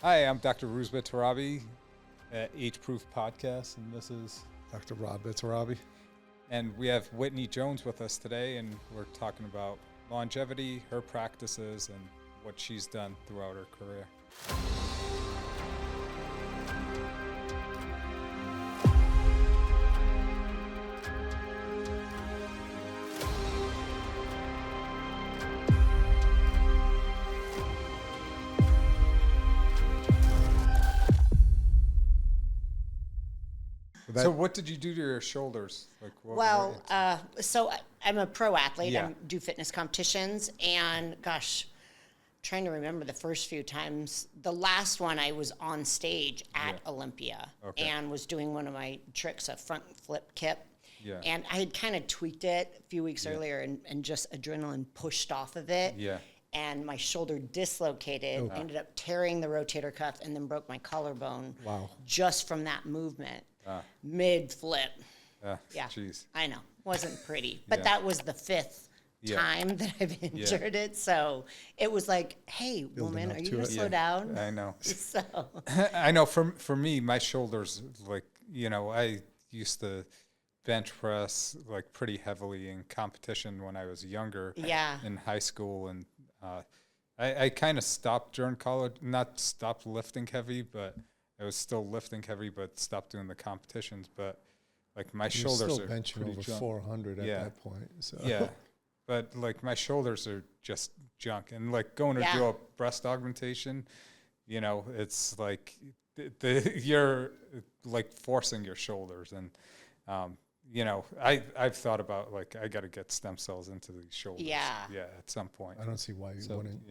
Hi, I'm Dr. Ruzbeh Tarabi at Age Proof Podcast, and this is Dr. Rob Tarabi. And we have Whitney Jones with us today, and we're talking about longevity, her practices, and what she's done throughout her career. So what did you do to your shoulders? So I'm a pro athlete. Yeah. I do fitness competitions, and gosh, trying to remember the first few times. The last one I was on stage at Olympia and was doing one of my tricks, a front flip kip. Yeah. And I had kind of tweaked it a few weeks earlier and just adrenaline pushed off of it. Yeah. And my shoulder dislocated, ended up tearing the rotator cuff, and then broke my collarbone. Wow. Just from that movement. Mid flip. Yeah. Jeez. I know. Wasn't pretty. But that was the fifth time that I've injured it. So it was like, hey, woman, are you going to slow down? I know. So I know for me, my shoulders, I used to bench press like pretty heavily in competition when I was younger in high school. And I kind of stopped during college, not stopped lifting heavy, but I was still lifting heavy, but stopped doing the competitions. But like my shoulders still are benching over 400 at that point. So but like my shoulders are just junk. And like going to do a breast augmentation, it's like you're like forcing your shoulders. And I've thought about like I got to get stem cells into these shoulders. At some point. I don't see why you wouldn't.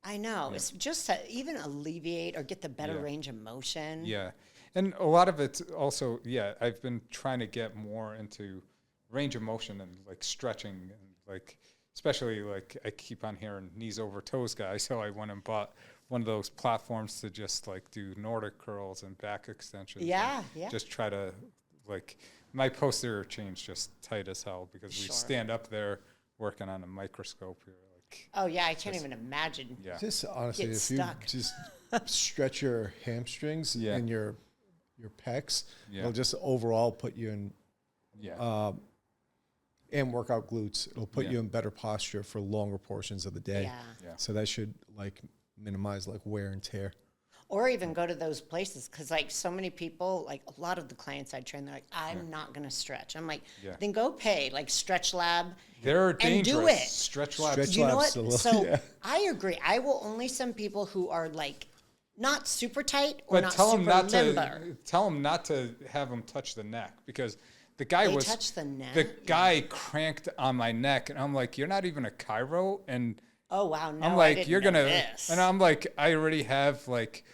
I know. It's just to even alleviate or get the better range of motion. Yeah. And a lot of it's also, I've been trying to get more into range of motion and like stretching and like, especially like I keep on hearing knees over toes guy. So I went and bought one of those platforms to just like do Nordic curls and back extensions. Just try to like, my posterior chain's just tight as hell because we stand up there working on a microscope here. Oh, yeah, I can't even imagine. Yeah. Just honestly, if stuck. you just stretch your hamstrings and your pecs, it'll just overall put you in, and work out glutes. It'll put you in better posture for longer portions of the day. So that should like minimize like wear and tear. Or even go to those places, because like so many people, like a lot of the clients I train, they're like, I'm not going to stretch. I'm like, then go pay like Stretch Lab. They're dangerous. And do it. Stretch Lab. You know what? So I agree. I will only send people who are like not super tight or not super limber. Tell them not to have them touch the neck, because the guy touch the neck? The guy cranked on my neck, and I'm like, you're not even a chiro. And oh, wow. No, I'm like, I didn't you're know going to, this. and I'm like, I already have like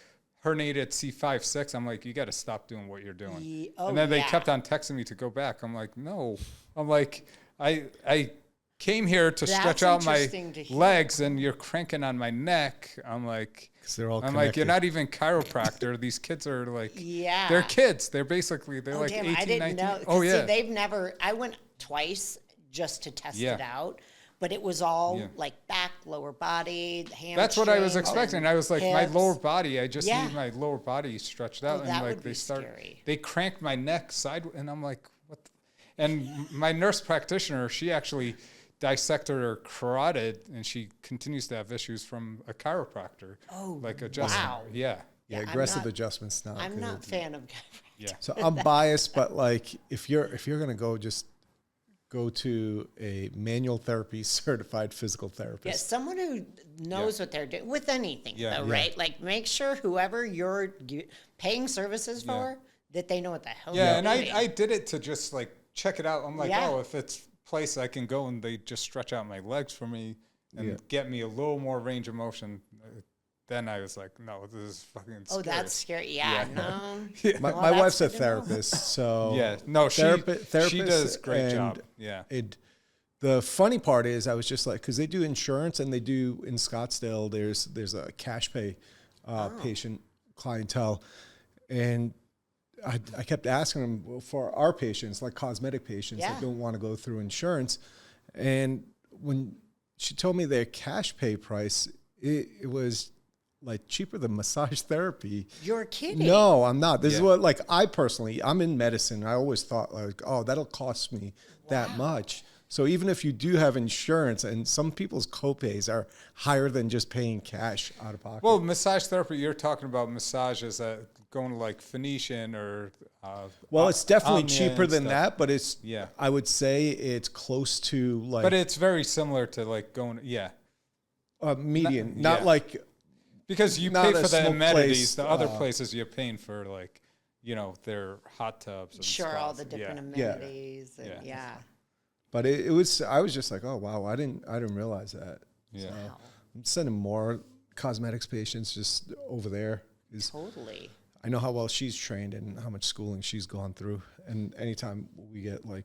herniated C5, 6. I'm like, you got to stop doing what you're doing. And then they kept on texting me to go back. I'm like, no. I'm like, I came here to stretch out my legs, and you're cranking on my neck. I'm like, they're all I'm like, you're not even chiropractor. These kids are like, they're kids. They're basically, they're like 18, I didn't 19. know. Oh, yeah. See, they've never, I went twice just to test it out. But it was all like back, lower body, hamstring. That's what I was expecting. I was like, hips. my lower body, I just need my lower body stretched out. that and like would be scary. They cranked my neck sideways, and I'm like, what? And my nurse practitioner, she actually dissected her carotid, and she continues to have issues from a chiropractor. Oh, like adjustment. wow. Yeah, aggressive adjustments not I'm good. not a fan of chiropractic. So I'm biased, but like if you're gonna go, just go to a manual therapy certified physical therapist. Yeah, someone who knows what they're doing with anything, though, right? Like make sure whoever you're paying services for, that they know what the hell they're doing. And I did it to just like check it out. I'm like, if it's place I can go and they just stretch out my legs for me and get me a little more range of motion. Then I was like, no, this is fucking scary. Oh, that's scary. Yeah, no. My wife's a therapist, so she does a great job. Yeah. The funny part is I was just like, because they do insurance and they do in Scottsdale, there's a cash pay patient clientele. And I kept asking them for our patients, like cosmetic patients that don't want to go through insurance. And when she told me their cash pay price, it was like cheaper than massage therapy. You're kidding. No, I'm not. This is what, like, I'm in medicine. I always thought like, oh, that'll cost me that much. So even if you do have insurance, and some people's copays are higher than just paying cash out of pocket. Well, massage therapy, you're talking about massages going to like Phoenician or well, it's definitely Omnia cheaper and than stuff. that, but it's, Yeah. I would say it's close to like But it's very similar to like going, median, yeah. not like, because you Not pay a for the smoke amenities. place, The other places you're paying for like, their hot tubs. And Sure, stuff. all the different Yeah. amenities. And Yeah. but it was, I was just like, oh wow, I didn't realize that. Yeah. So I'm sending more cosmetics patients just over there. Totally. I know how well she's trained and how much schooling she's gone through. And anytime we get like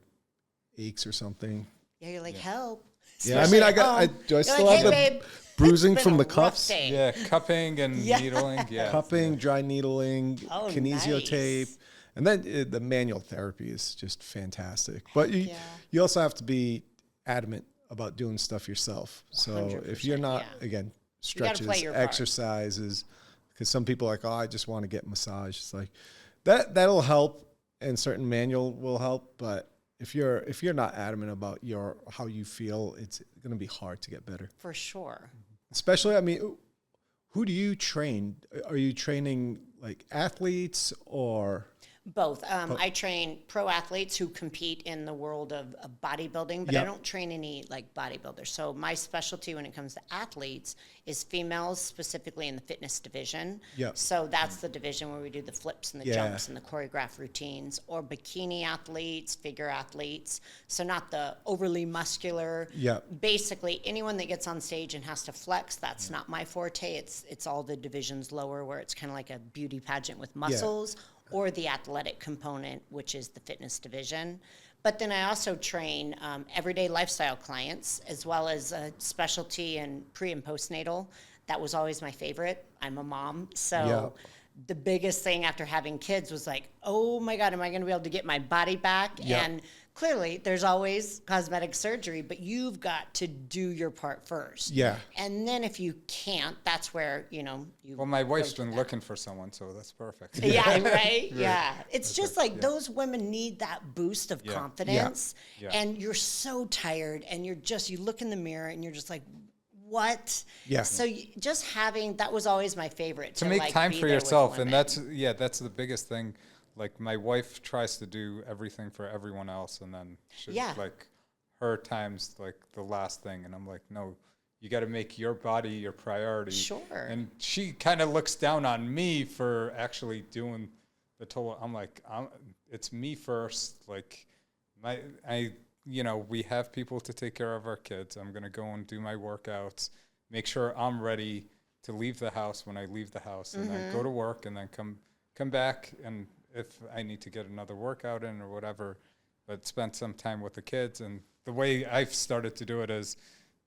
aches or something. Yeah, you're like, help. Yeah, I mean, Especially at home. do I You're still like, have hey, the babe, bruising it's been from a the rough cuffs? day. Yeah, cupping and Yeah. needling. Yeah. Cupping, dry needling, Oh, kinesio tape. nice. And then the manual therapy is just fantastic. But yeah. you also have to be adamant about doing stuff yourself. So if you're 100%, not, yeah. again, gotta stretches, play your part. exercises, because some people are like, oh, I just want to get massage. It's like that'll help, and certain manual will help. But if you're not adamant about how you feel, it's going to be hard to get better. For sure. Especially, I mean, who do you train? Are you training like athletes or? Both. I train pro athletes who compete in the world of bodybuilding, but I Yep. don't train any like bodybuilders. So my specialty when it comes to athletes is females, specifically in the fitness division. Yep. So that's the division where we do the flips and the Yeah. jumps and the choreographed routines, or bikini athletes, figure athletes. So not the overly muscular. Yep. Basically, anyone that gets on stage and has to flex, that's not my forte. It's all the divisions lower where it's kind of like a beauty pageant with muscles. Or the athletic component, which is the fitness division. But then I also train everyday lifestyle clients, as well as a specialty in pre and postnatal. That was always my favorite. I'm a mom, so the biggest thing after having kids was like, oh my God, am I going to be able to get my body back? Yep. And clearly, there's always cosmetic surgery, but you've got to do your part first. Yeah. And then if you can't, that's where, you. Well, my wife's go to been that. looking for someone, so that's perfect. Yeah, right? Yeah. It's just like those women need that boost of confidence. Yeah. And you're so tired and you look in the mirror and you're just like, what? Yeah. So just having, that was always my favorite. To make like, time be for there with yourself, and women. that's the biggest thing. Like my wife tries to do everything for everyone else, and then like her time's like the last thing, and I'm like, no, you got to make your body your priority. Sure. And she kind of looks down on me for actually doing the total. I'm like, it's me first. Like we have people to take care of our kids. I'm gonna go and do my workouts, make sure I'm ready to leave the house when I leave the house, and then go to work, and then come back, and if I need to get another workout in or whatever, but spend some time with the kids. And the way I've started to do it is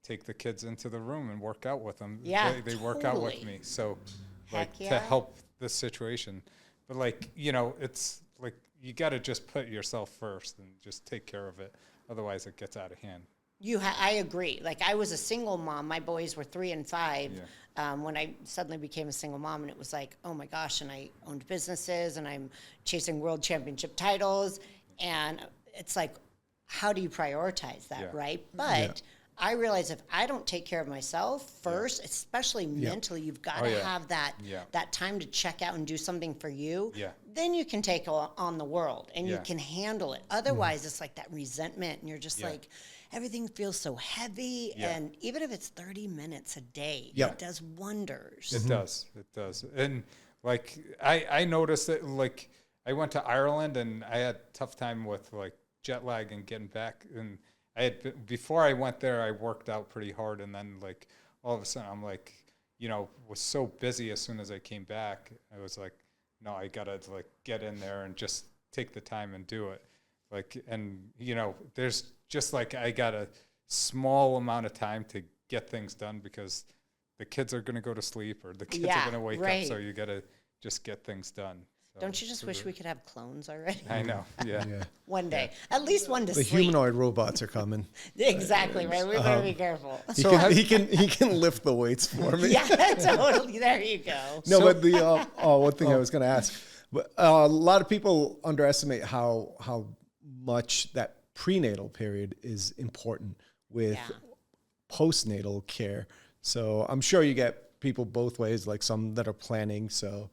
take the kids into the room and work out with them. Yeah, They work out with totally. me. So Heck to yeah. help this situation. But it's like you got to just put yourself first and just take care of it. Otherwise it gets out of hand. I agree. Like I was a single mom. My boys were 3 and 5 when I suddenly became a single mom, and it was like, oh my gosh! And I owned businesses, and I'm chasing world championship titles, and it's like, how do you prioritize that, right? But I realize if I don't take care of myself first, especially mentally, you've got to have that time to check out and do something for you. Yeah. Then you can take on the world and you can handle it. Otherwise, it's like that resentment, and you're just like, everything feels so heavy. And even if it's 30 minutes a day, it does wonders. It does. And like I noticed that, like I went to Ireland and I had a tough time with like jet lag and getting back, and before I went there, I worked out pretty hard, and then like all of a sudden I'm like, was so busy as soon as I came back. I was like, no, I gotta like get in there and just take the time and do it. Like, and there's just like, I got a small amount of time to get things done because the kids are going to go to sleep or the kids are going to wake up. So you got to just get things done. Don't you just wish we could have clones already? I know. Yeah. Yeah. One day. At least one to The sleep. humanoid robots are coming. Exactly, right? We better be careful. He can lift the weights for me. Yeah, totally. There you go. No, but the one thing I was going to ask, but a lot of people underestimate how much that prenatal period is important with postnatal care. So I'm sure you get people both ways, like some that are planning to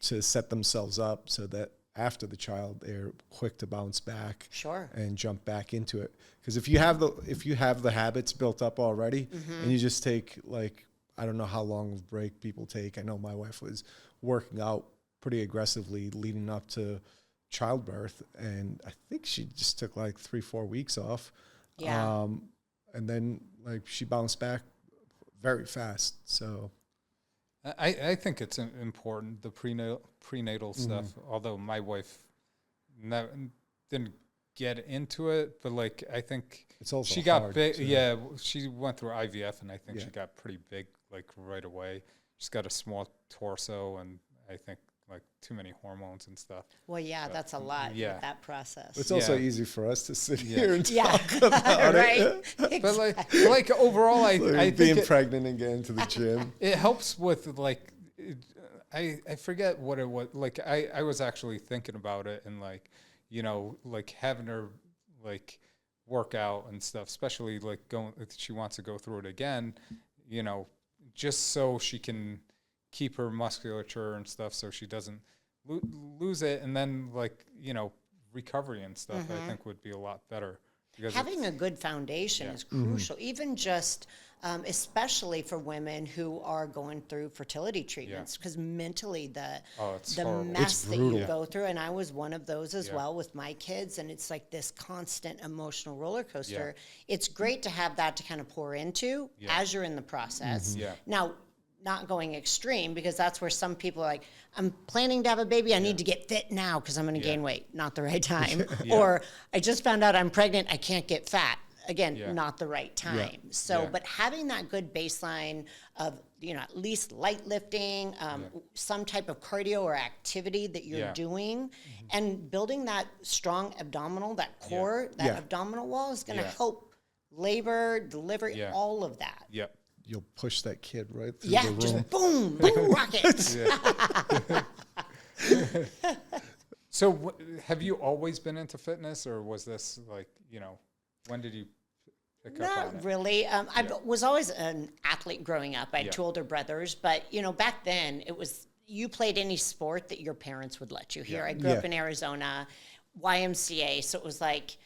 set themselves up so that after the child they're quick to bounce back and jump back into it. Because if you have the habits built up already and you just take, like, I don't know how long of a break people take. I know my wife was working out pretty aggressively leading up to childbirth, and I think she just took like 3-4 weeks off. Yeah. And then like she bounced back very fast. So I think it's important, the prenatal stuff, although my wife didn't get into it, but like I think it's also she got hard big. to- Yeah, she went through IVF, and I think she got pretty big like right away. She's got a small torso, and I think like too many hormones and stuff. Well, yeah, that's a lot yeah. with that process. It's also easy for us to sit here and yeah, talk about right. it. But like overall, I Like think being pregnant and getting to the gym. it helps with like I forget what it was. Like I was actually thinking about it, and like, you know, like having her like work out and stuff, especially like if she wants to go through it again, you know, just so she can keep her musculature and stuff so she doesn't lose it, and then like, you know, recovery and stuff I think would be a lot better. Because having a good foundation is crucial, even just especially for women who are going through fertility treatments, because mentally the horrible. mess that you go through, and I was one of those as well with my kids, and it's like this constant emotional roller coaster. It's great to have that to kind of pour into as you're in the process. Now, not going extreme, because that's where some people are like, I'm planning to have a baby, I need to get fit now because I'm going to gain weight. Not the right time. Or I just found out I'm pregnant, I can't get fat. Again, not the right time. So, but having that good baseline of, you know, at least light lifting, some type of cardio or activity that you're doing, and building that strong abdominal, that core, that abdominal wall is going to help labor, delivery, all of that. Yep. You'll push that kid right through the room. Just boom, boom, rocket. So have you always been into fitness, or was this like, you know, when did you pick up on it? Not really. I was always an athlete growing up. I had two older brothers, but, you know, back then it was, you played any sport that your parents would let you here. I grew up in Arizona, YMCA, so it was like,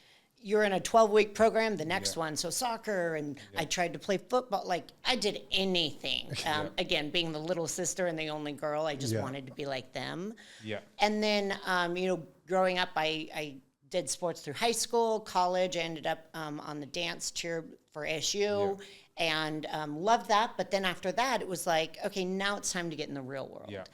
you're in a 12-week program, the next one, so soccer, and I tried to play football. Like, I did anything. Again, being the little sister and the only girl, I just wanted to be like them. Yeah. And then, you know, growing up, I did sports through high school, college. I ended up on the dance cheer for ASU, and loved that. But then after that, it was like, okay, now it's time to get in the real world. Yeah.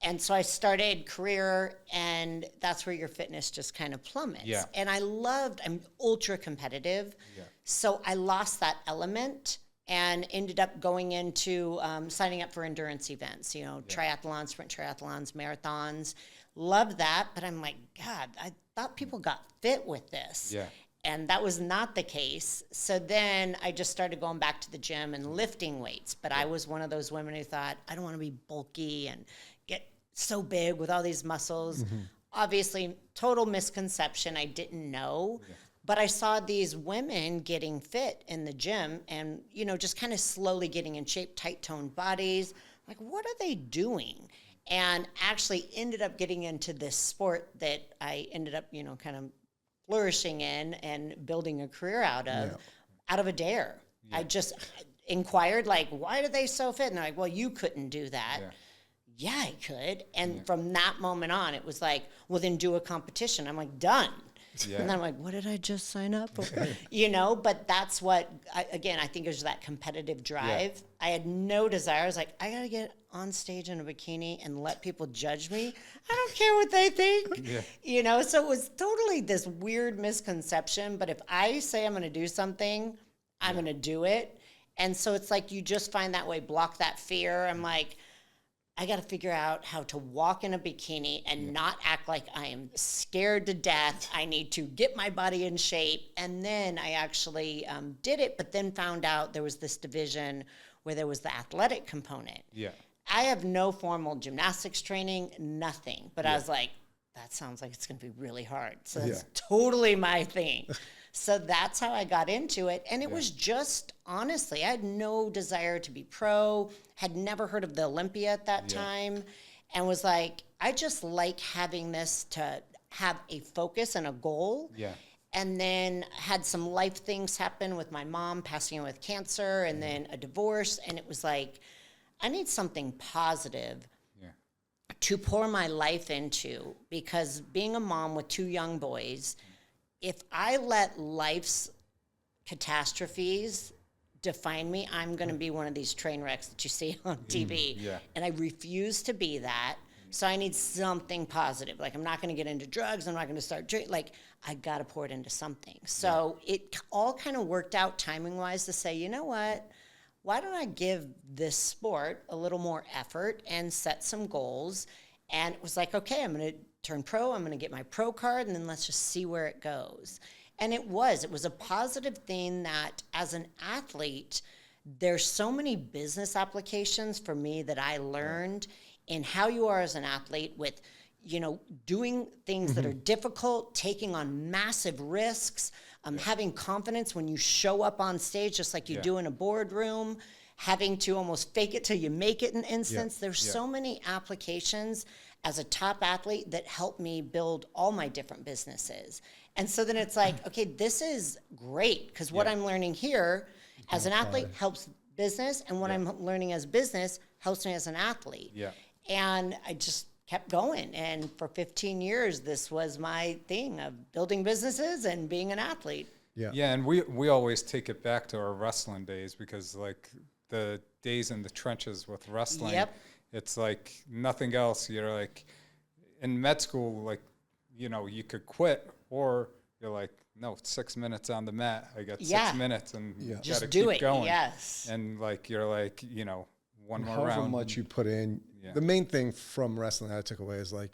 And so I started career, and that's where your fitness just kind of plummets. Yeah. And I'm ultra competitive. Yeah. So I lost that element and ended up going into signing up for endurance events, you know, triathlons, sprint triathlons, marathons. Loved that. But I'm like, God, I thought people got fit with this. Yeah. And that was not the case. So then I just started going back to the gym and lifting weights. But I was one of those women who thought, I don't want to be bulky and get so big with all these muscles. Obviously, total misconception. I didn't know. But I saw these women getting fit in the gym and, you know, just kind of slowly getting in shape, tight-toned bodies. Like, what are they doing? And actually ended up getting into this sport that I ended up, you know, kind of flourishing in and building a career out of a dare. I just inquired, like, why are they so fit? And they're like, well, you couldn't do that. Yeah, I could. And from that moment on, it was like, well, then do a competition. I'm like, done. And then I'm like, what did I just sign up for? You know, but that's what, I think it was that competitive drive. I had no desire. I was like, I got to get on stage in a bikini and let people judge me. I don't care what they think. You know, so it was totally this weird misconception. But if I say I'm going to do something, I'm going to do it. And so it's like you just find that way, block that fear. I'm like, I got to figure out how to walk in a bikini and not act like I am scared to death. I need to get my body in shape. And then I actually did it, but then found out there was this division where there was the athletic component. Yeah. I have no formal gymnastics training, nothing. But I was like, that sounds like it's going to be really hard. So that's totally my thing. So that's how I got into it. And it was just, honestly, I had no desire to be pro, had never heard of the Olympia at that time, and was like, I just like having this to have a focus and a goal. Yeah. And then had some life things happen with my mom passing away with cancer and then a divorce. And it was like, I need something positive to pour my life into, because being a mom with 2 young boys, if I let life's catastrophes define me, I'm going to be one of these train wrecks that you see on TV. And I refuse to be that. So I need something positive. Like, I'm not going to get into drugs. I'm not going to start drinking. Like, I got to pour it into something. So it all kind of worked out timing wise to say, you know what? Why don't I give this sport a little more effort and set some goals? And it was like, okay, I'm going to turn pro. I'm going to get my pro card, and then let's just see where it goes. And it was a positive thing that as an athlete, there's so many business applications for me that I learned in how you are as an athlete with, you know, doing things that are difficult, taking on massive risks, having confidence when you show up on stage, just like you do in a boardroom, having to almost fake it till you make it in instance. There's so many applications as a top athlete that helped me build all my different businesses. And so then it's like, okay, this is great, because what I'm learning here as an athlete helps business, and what I'm learning as business helps me as an athlete. And I just kept going. And for 15 years, this was my thing of building businesses and being an athlete. Yeah, and we always take it back to our wrestling days, because like the days in the trenches with wrestling, it's like nothing else. You're like in med school, like, you know, you could quit, or you're like, no, 6 minutes on the mat. I got 6 minutes, and you just gotta do keep it. going. Yes. And like you're like, you know, one more however round. much you put in. The main thing from wrestling that I took away is like,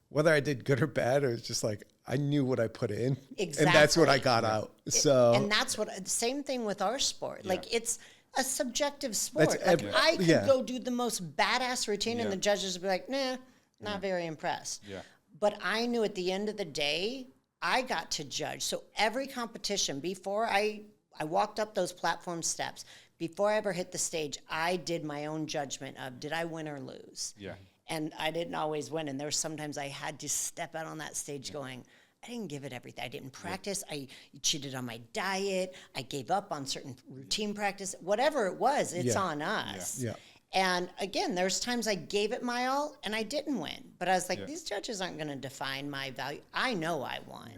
whether I did good or bad, it was just like, I knew what I put in, and that's what I got out. And that's what, same thing with our sport. Like, it's a subjective sport. Like, I could go do the most badass routine, and the judges would be like, nah, not very impressed. But I knew at the end of the day, I got to judge. So every competition, before I walked up those platform steps, before I ever hit the stage, I did my own judgment of, did I win or lose? And I didn't always win. And there were sometimes I had to step out on that stage going, I didn't give it everything. I didn't practice. I cheated on my diet. I gave up on certain routine practice. Whatever it was, it's on us. And again, there's times I gave it my all and I didn't win. But I was like, these judges aren't going to define my value. I know I won.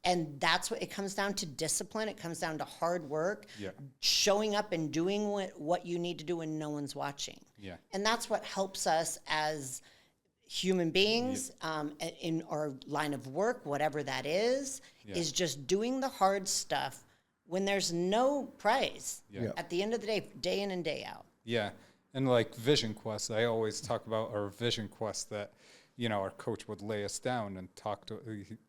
And that's what it comes down to: discipline. It comes down to hard work, showing up and doing what you need to do when no one's watching. And that's what helps us as human beings in our line of work, whatever that is just doing the hard stuff when there's no prize at the end of the day in and day out. And like Vision Quest, I always talk about our Vision Quest that, you know, our coach would lay us down and talk to,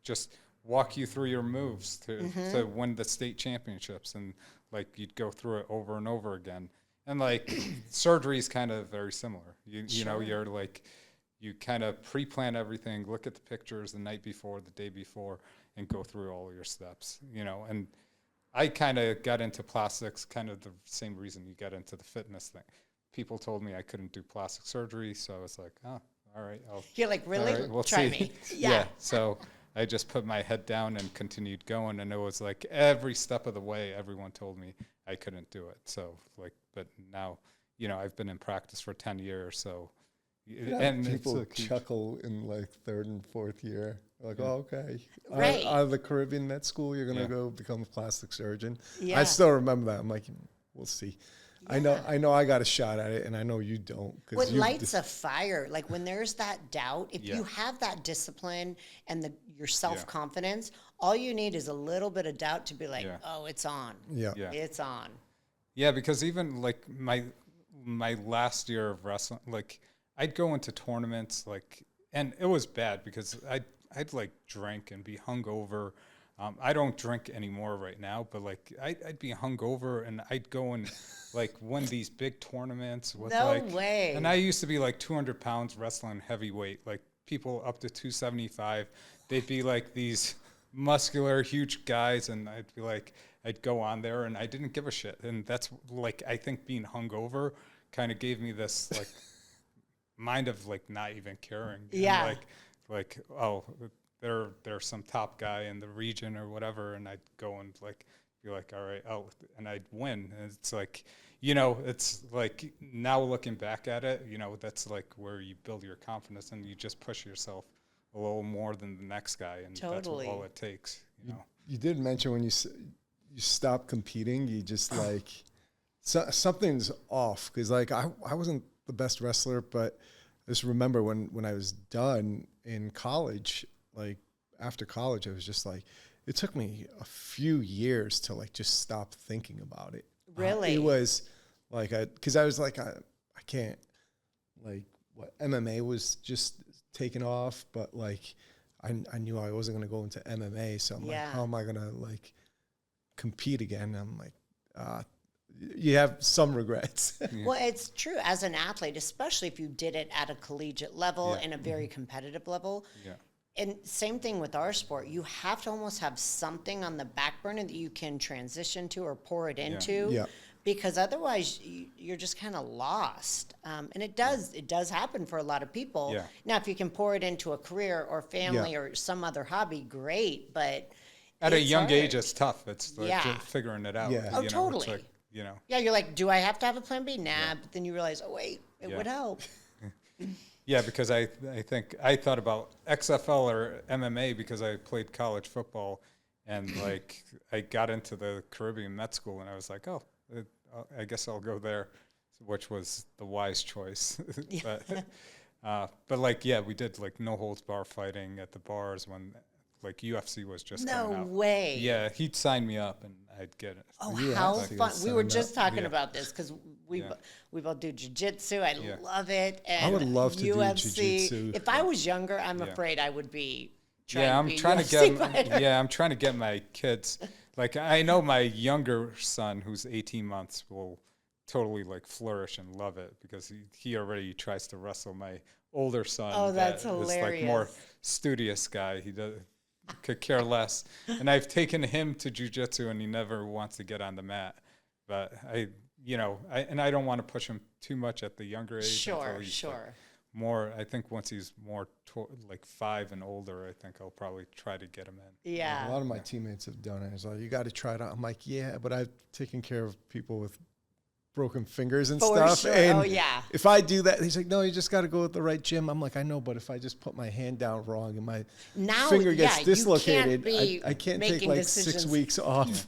just walk you through your moves to win the state championships. And like, you'd go through it over and over again. And like surgery is kind of very similar. You know, you're like, you kind of pre-plan everything, look at the pictures the night before, the day before, and go through all your steps, you know. And I kind of got into plastics kind of the same reason you got into the fitness thing. People told me I couldn't do plastic surgery, so I was like, oh, all right. You're like, really? Right, we'll Try see. me. So I just put my head down and continued going, and it was like every step of the way, everyone told me I couldn't do it. So like, but now, you know, I've been in practice for 10 years, so. And people chuckle in like 3rd and 4th year. Like, oh, okay. Right. Out of the Caribbean Med School, you're going to go become a plastic surgeon. I still remember that. I'm like, we'll see. I know I got a shot at it, and I know you don't. What lights a fire? Like, when there's that doubt, if you have that discipline and your self-confidence, all you need is a little bit of doubt to be like, oh, it's on. It's on. Yeah, because even like my last year of wrestling, like I'd go into tournaments like, and it was bad because I'd like drink and be hungover. I don't drink anymore right now, but like I'd be hungover and I'd go and like win these big tournaments with No like, way. and I used to be like 200 pounds wrestling heavyweight, like people up to 275. They'd be like these muscular, huge guys, and I'd be like, I'd go on there and I didn't give a shit. And that's like, I think being hungover kind of gave me this like mind of like not even caring. Yeah. And like, oh, there's some top guy in the region or whatever, and I'd go and like be like, all right, and I'd win. And it's like, it's like now looking back at it, that's like where you build your confidence and you just push yourself a little more than the next guy, and Totally. that's all it takes. You did mention when you stopped competing, you just like something's off, because like I wasn't the best wrestler, but I just remember when I was done in college, like after college, I was just like, it took me a few years to like just stop thinking about it. Really? It was like, because I was like, I can't, like, what MMA was just taking off, but like I knew I wasn't going to go into MMA, so I'm like, how am I going to like compete again? I'm like, you have some regrets. Well, it's true as an athlete, especially if you did it at a collegiate level and a very competitive level. Yeah. And same thing with our sport. You have to almost have something on the back burner that you can transition to or pour it into. Yeah. Because otherwise you're just kind of lost. And it does happen for a lot of people. Yeah. Now, if you can pour it into a career or family or some other hobby, great. But at a young hard. age, it's tough. It's like Yeah. figuring it out. Yeah. Oh, It's totally. like, Yeah, you're like, do I have to have a plan B? Nah, but then you realize, oh, wait, it would help. Yeah, because I think I thought about XFL or MMA because I played college football, and like I got into the Caribbean Med School, and I was like, I guess I'll go there, which was the wise choice. But like, yeah, we did like no holds bar fighting at the bars when like UFC was just coming out. No way. Yeah, he'd sign me up and I'd get it. Oh, You how have to fun. get We were signed just up. talking about this because we both do jiu-jitsu. I Yeah. love it. And I would love to do UFC. jiu-jitsu. If I was younger, I'm afraid I would be I'm be a trying to UFC fighter. get. I'm trying to get my kids. Like I know my younger son, who's 18 months, will totally like flourish and love it because he already tries to wrestle my older son. Oh, that's that is like more hilarious. studious guy. He could care less. And I've taken him to jiu-jitsu and he never wants to get on the mat. But I don't want to push him too much at the younger age. Sure, until he's, sure. like, more, I think once he's more like 5 and older, I think I'll probably try to get him in. Yeah. A lot of my teammates have done it. It's like, you got to try it out. I'm like, yeah, but I've taken care of people with broken fingers and For stuff. sure. And Oh, yeah. if I do that, he's like, no, you just got to go with the right gym. I'm like, I know, but if I just put my hand down wrong and my Now, finger gets you dislocated, can't be I can't take making like decisions. 6 weeks off.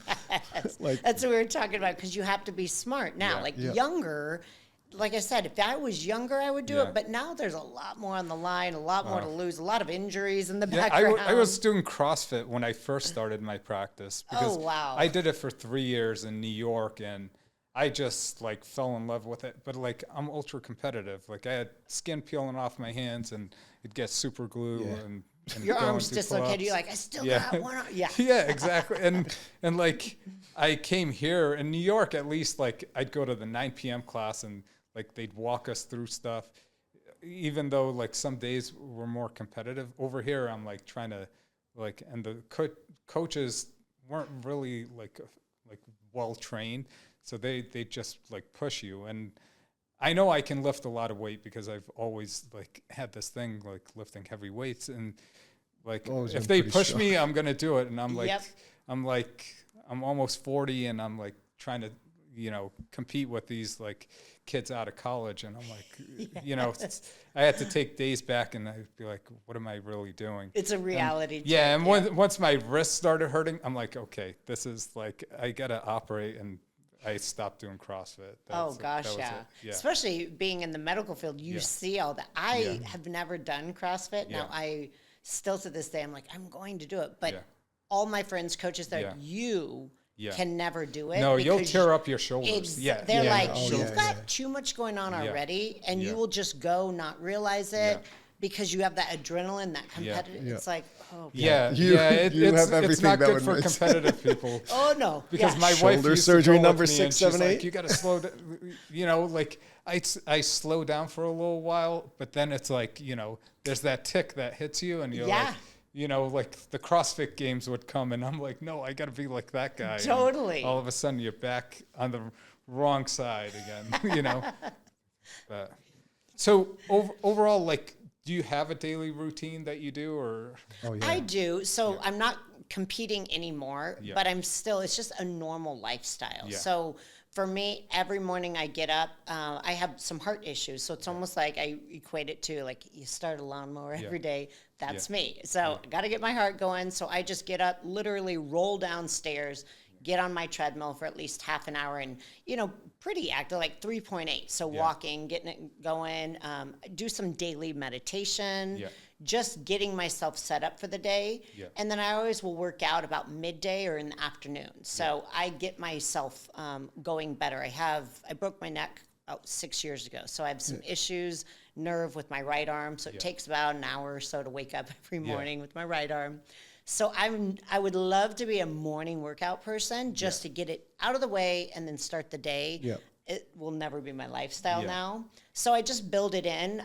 Like, That's what we were talking about because you have to be smart now. Yeah. Like Yeah. younger, like I said, if I was younger, I would do Yeah. it. But now there's a lot more on the line, a lot more to lose, a lot of injuries in the Yeah, background. I was doing CrossFit when I first started my practice because wow. I did it for 3 years in New York and I just like fell in love with it. But like I'm ultra competitive. Like I had skin peeling off my hands and it'd get super glue and Your go arms and do dislocated. pull-ups. You're like, I still Yeah. got one arm. Yeah. Yeah, exactly. And like I came here in New York, at least like I'd go to the 9 p.m. class and like they'd walk us through stuff. Even though like some days were more competitive over here, I'm like trying to like, and the coaches weren't really like well trained. So they just like push you. And I know I can lift a lot of weight because I've always like had this thing like lifting heavy weights and like Always if been they pretty push strong. me, I'm going to do it. And I'm like, Yep. I'm almost 40 and I'm like trying to, compete with these like kids out of college. And I'm like, I had to take days back and I'd be like, what am I really doing? It's a reality check. Yeah. And once my wrist started hurting, I'm like, okay, this is like, I got to operate. And I stopped doing CrossFit. Oh gosh, yeah. Especially being in the medical field, you see all that. I have never done CrossFit. Now I still to this day I'm like, I'm going to do it. But all my friends, coaches, they're like, you can never do it. No, you'll because tear up your shoulders. They're like, Oh, you've yeah, got yeah. too much going on Yeah. already, and Yeah. you will just go not realize it because you have that adrenaline, that competitive. Yeah. It's like, oh, Yeah, You- you it's, have it's everything not that good would for miss. competitive people. oh no, Because yeah. my wife Shoulder used surgery to go number with me, 6, and 7, she's like, 8. you got to slow down. You know, like I slow down for a little while, but then it's like, you know, there's that tick that hits you, and you're Yeah. like, you know, like the CrossFit games would come, and I'm like, no, I got to be like that guy. And Totally. all of a sudden, you're back on the wrong side again. You know. But, so overall, like, do you have a daily routine that you do, or? Oh yeah. I do. So I'm not competing anymore, Yeah. but I'm still, it's just a normal lifestyle. Yeah. So for me, every morning I get up, I have some heart issues. So it's almost like I equate it to like you start a lawnmower every day. That's me. So I got to get my heart going. So I just get up, literally roll downstairs, get on my treadmill for at least half an hour and, you know, pretty active, like 3.8. So walking, getting it going, do some daily meditation, just getting myself set up for the day. And then I always will work out about midday or in the afternoon. So I get myself going better. I broke my neck about 6 years ago. So I have some issues, nerve with my right arm. So it takes about an hour or so to wake up every morning with my right arm. So I would love to be a morning workout person just to get it out of the way and then start the day. Yeah. It will never be my lifestyle now. So I just build it in.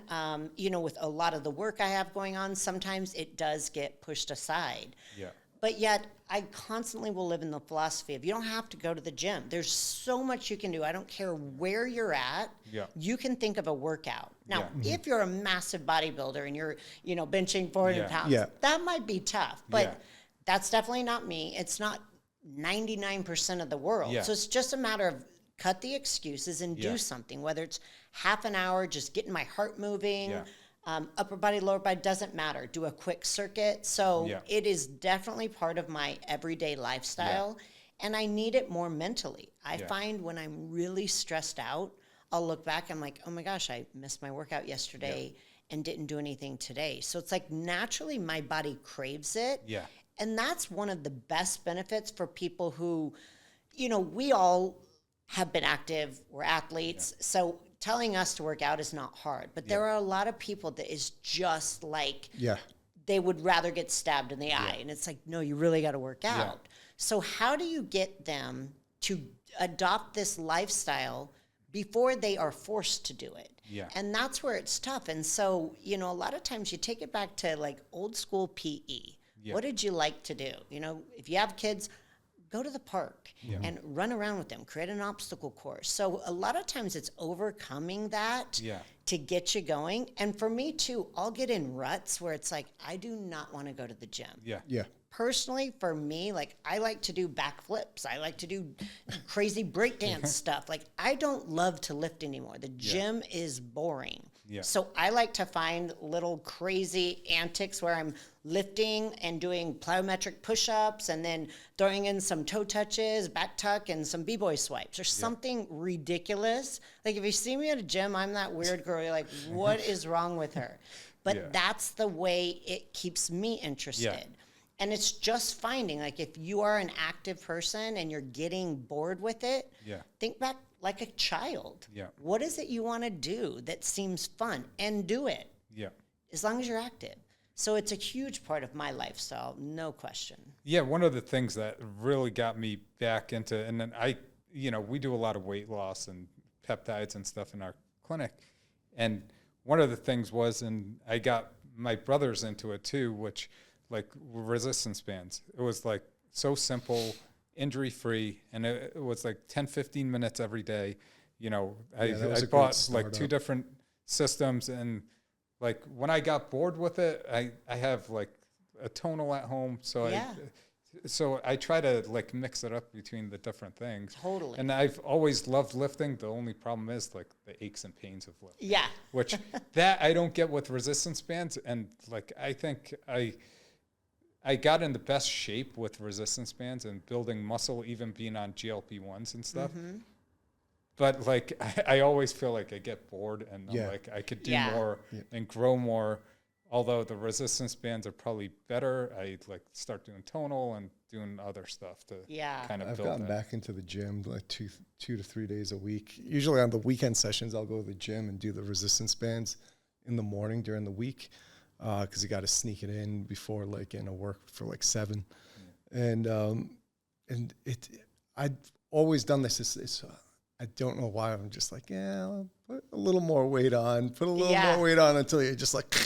You know, with a lot of the work I have going on, sometimes it does get pushed aside. Yeah. But yet I constantly will live in the philosophy of you don't have to go to the gym. There's so much you can do. I don't care where you're at. Yeah. You can think of a workout. Now, Yeah. if you're a massive bodybuilder and you're, you know, benching 400 pounds, Yeah. that might be tough. But Yeah. that's definitely not me. It's not 99% of the world. Yeah. So it's just a matter of cut the excuses and do something, whether it's half an hour, just getting my heart moving, upper body, lower body, doesn't matter. Do a quick circuit. So it is definitely part of my everyday lifestyle. And I need it more mentally. I find when I'm really stressed out, I'll look back, I'm like, oh my gosh, I missed my workout yesterday and didn't do anything today. So it's like naturally my body craves it. Yeah. And that's one of the best benefits for people who, you know, we all have been active, we're athletes. So telling us to work out is not hard. But there are a lot of people that is just like, they would rather get stabbed in the eye. And it's like, no, you really got to work out. So how do you get them to adopt this lifestyle before they are forced to do it? Yeah. And that's where it's tough. And so, you know, a lot of times you take it back to like old school PE. What did you like to do? You know, if you have kids, go to the park and run around with them, create an obstacle course. So a lot of times it's overcoming that to get you going. And for me too, I'll get in ruts where it's like, I do not want to go to the gym. Yeah. Personally, for me, like I like to do backflips. I like to do crazy breakdance stuff. Like I don't love to lift anymore. The gym is boring. So I like to find little crazy antics where I'm lifting and doing plyometric push-ups and then throwing in some toe touches, back tuck, and some b-boy swipes or something ridiculous. Like if you see me at a gym, I'm that weird girl. You're like, what is wrong with her? But that's the way it keeps me interested. And it's just finding, like, if you are an active person and you're getting bored with it, think back like a child. What is it you want to do that seems fun? And do it. As long as you're active. So it's a huge part of my lifestyle, no question. Yeah, one of the things that really got me back into, and then you know, we do a lot of weight loss and peptides and stuff in our clinic. And one of the things was, and I got my brothers into it too, which like resistance bands. It was like so simple, injury-free, and it was like 10, 15 minutes every day. You know, I bought like 2 different systems, and like when I got bored with it, I have like a tonal at home. So I try to like mix it up between the different things. Totally. And I've always loved lifting. The only problem is like the aches and pains of lifting. Which that I don't get with resistance bands. And like I think I got in the best shape with resistance bands and building muscle, even being on GLP-1s and stuff. But like, I always feel like I get bored and I'm like, I could do more and grow more. Although the resistance bands are probably better, I like start doing tonal and doing other stuff to Yeah. kind of I've build gotten that. back into the gym like two to 3 days a week. Usually on the weekend sessions, I'll go to the gym and do the resistance bands in the morning during the week, because you got to sneak it in before like work for like 7. And I've always done this. I don't know why. I'm just like, I'll put a little more weight on, more weight on until you're just like,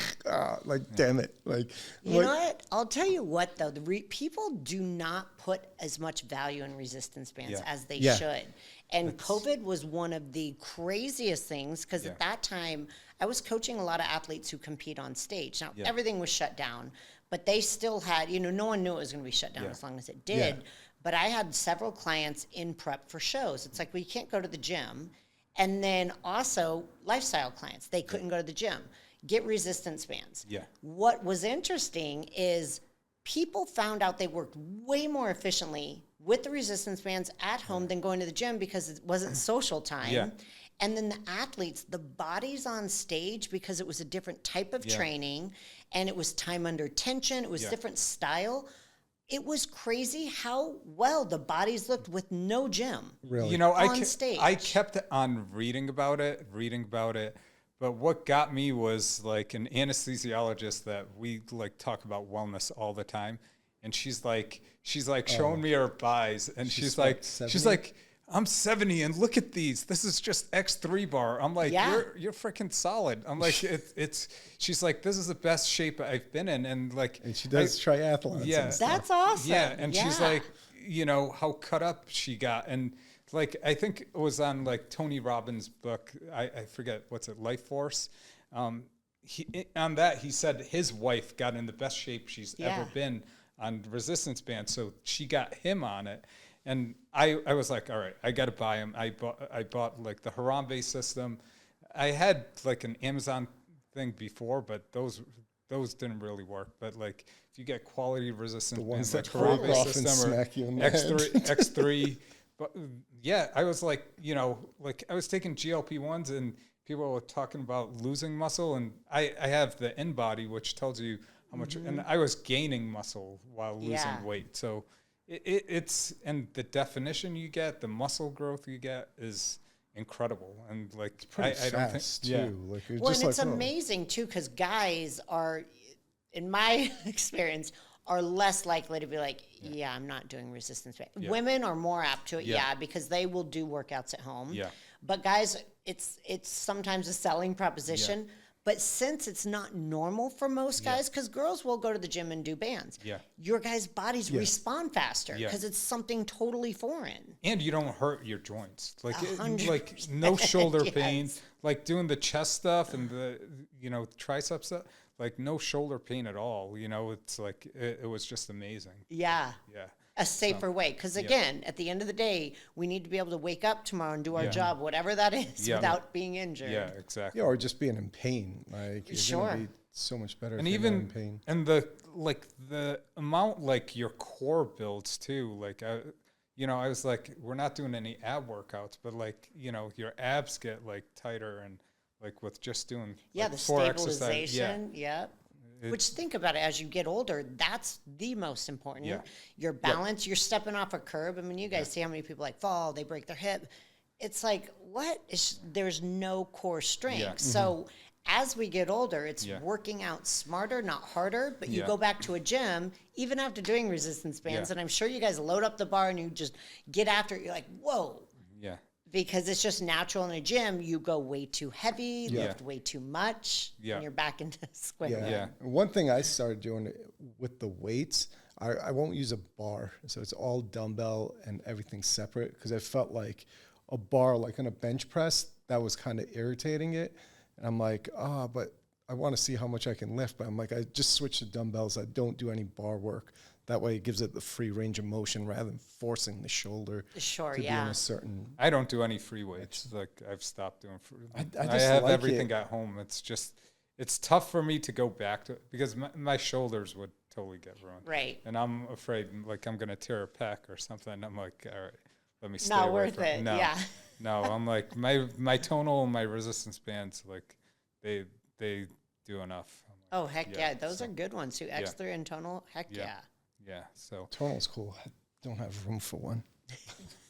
damn it. Like, You know what? I'll tell you what, though. People do not put as much value in resistance bands as they should. And COVID was one of the craziest things because at that time, I was coaching a lot of athletes who compete on stage. Now, everything was shut down, but they still had, no one knew it was going to be shut down as long as it did. Yeah. But I had several clients in prep for shows. It's like, well, you can't go to the gym. And then also lifestyle clients, they couldn't go to the gym. Get resistance bands. Yeah. What was interesting is people found out they worked way more efficiently with the resistance bands at home than going to the gym because it wasn't social time. Yeah. And then the athletes, the bodies on stage, because it was a different type of training and it was time under tension, it was different style. It was crazy how well the bodies looked with no gym. really? On stage. I kept on reading about it. But what got me was like an anesthesiologist that we like talk about wellness all the time. And she's like showing me her buys. And she's like, 70? I'm 70 and look at these. This is just X3 bar. I'm like, you're freaking solid. I'm like, she's like, this is the best shape I've been in. And like, And she does triathlons. Yeah. And stuff. That's awesome. yeah. And she's like, how cut up she got. And like, I think it was on like Tony Robbins' book. I forget, what's it? Life Force. On that, he said his wife got in the best shape she's ever been on resistance bands. So she got him on it. And I was like, all right, I got to buy them. I bought like the Harambe system. I had like an Amazon thing before, but those didn't really work. But like if you get quality resistance ones bands that like break Harambe off and system or smack you in the X3, but yeah, I was like, like I was taking GLP-1s and people were talking about losing muscle, and I have the InBody, which tells you how much, and I was gaining muscle while losing weight. So it's and the definition you get, the muscle growth you get is incredible, and like Pretty I don't think fast too. Like, you're Well, just and it's like, amazing too, because guys are, in my experience, are less likely to be like, I'm not doing resistance training. Women are more apt to it, because they will do workouts at home. Yeah. But guys, it's sometimes a selling proposition. But since it's not normal for most guys, because girls will go to the gym and do bands, your guys' bodies respond faster because it's something totally foreign. And you don't hurt your joints. Like like no shoulder pain. Like doing the chest stuff and the tricep stuff. Like no shoulder pain at all. It's like it was just amazing. Yeah. Yeah. A safer way. Because again, at the end of the day, we need to be able to wake up tomorrow and do our job, whatever that is, without being injured. Yeah, exactly. or just being in pain. Like, you're gonna be so much better And if you're not even in pain. and the amount like your core builds too. Like I was like, we're not doing any ab workouts, but like your abs get like tighter and like with just doing like the 4 exercises. stabilization. Which, think about it, as you get older, that's the most important. Your balance, you're stepping off a curb. I mean, you guys see how many people like fall, they break their hip. It's like, there's no core strength. So as we get older, it's working out smarter, not harder. But you go back to a gym, even after doing resistance bands, and I'm sure you guys load up the bar and you just get after it. You're like, whoa. Yeah. Because it's just natural in a gym. You go way too heavy, lift way too much, and you're back into square one. Yeah. One thing I started doing with the weights, I won't use a bar. So it's all dumbbell and everything separate, because I felt like a bar, like on a bench press, that was kind of irritating it. And I'm like, but I want to see how much I can lift. But I'm like, I just switch to dumbbells. I don't do any bar work. That way it gives it the free range of motion rather than forcing the shoulder to be in a certain... I don't do any free weights. Like I've stopped doing free. I I just have like everything it. at home. It's tough for me to go back to it because my shoulders would totally get ruined. Right. And I'm afraid like I'm going to tear a pec or something. I'm like, all right, let me stay Not away worth from it. No, Yeah. no, I'm like my tonal and my resistance bands, like they do enough. I'm like, Oh, heck yeah. Those are good ones too. X3 and tonal, heck yeah. Yeah. So Tonal's cool. I don't have room for one.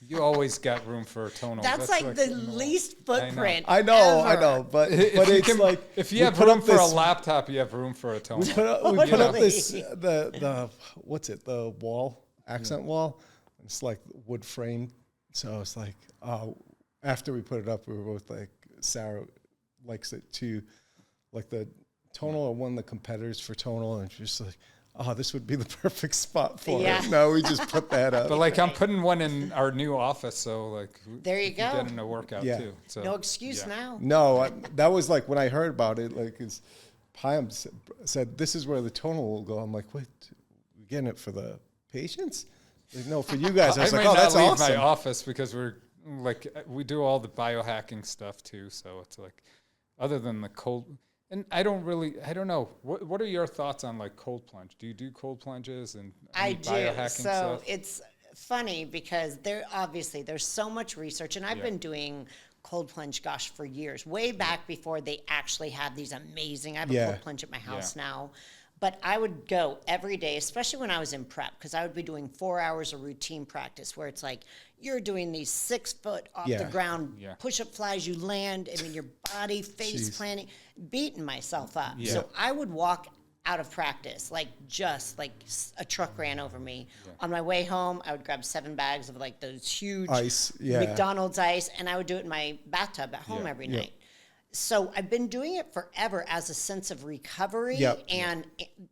you always got room for a tonal. That's like the least footprint. I know, ever. but it's like if you we have put room up for a this- laptop, you have room for a tonal. we put up this the what's it, the wall, accent wall. It's like wood framed. So it's like after we put it up, we were both like, Sarah likes it too. Like the tonal are one of the competitors for tonal, and she's just like, oh, this would be the perfect spot for it. No, we just put that up. But like I'm putting one in our new office, so like there you go. Getting a workout too. So No excuse now. No, that was like when I heard about it. Like, his Pam said, "This is where the tonal will go." I'm like, "Wait, we're getting it for the patients?" Like, no, for you guys. I was like, might "Oh, not that's leave awesome." my office because we do all the biohacking stuff too. So it's like, other than the cold, and I don't know. What are your thoughts on like cold plunge? Do you do cold plunges and I any do. biohacking So stuff? it's funny because there's so much research, and I've been doing cold plunge, gosh, for years, way back before they actually had these amazing. I have a cold plunge at my house now. But I would go every day, especially when I was in prep, because I would be doing 4 hours of routine practice where it's like you're doing these 6 foot off the ground push-up flies, you land, I mean, your body face planting, beating myself up. Yeah. So I would walk out of practice, like just like a truck ran over me. On my way home, I would grab 7 bags of like those huge Ice, McDonald's ice, and I would do it in my bathtub at home every night. So I've been doing it forever as a sense of recovery and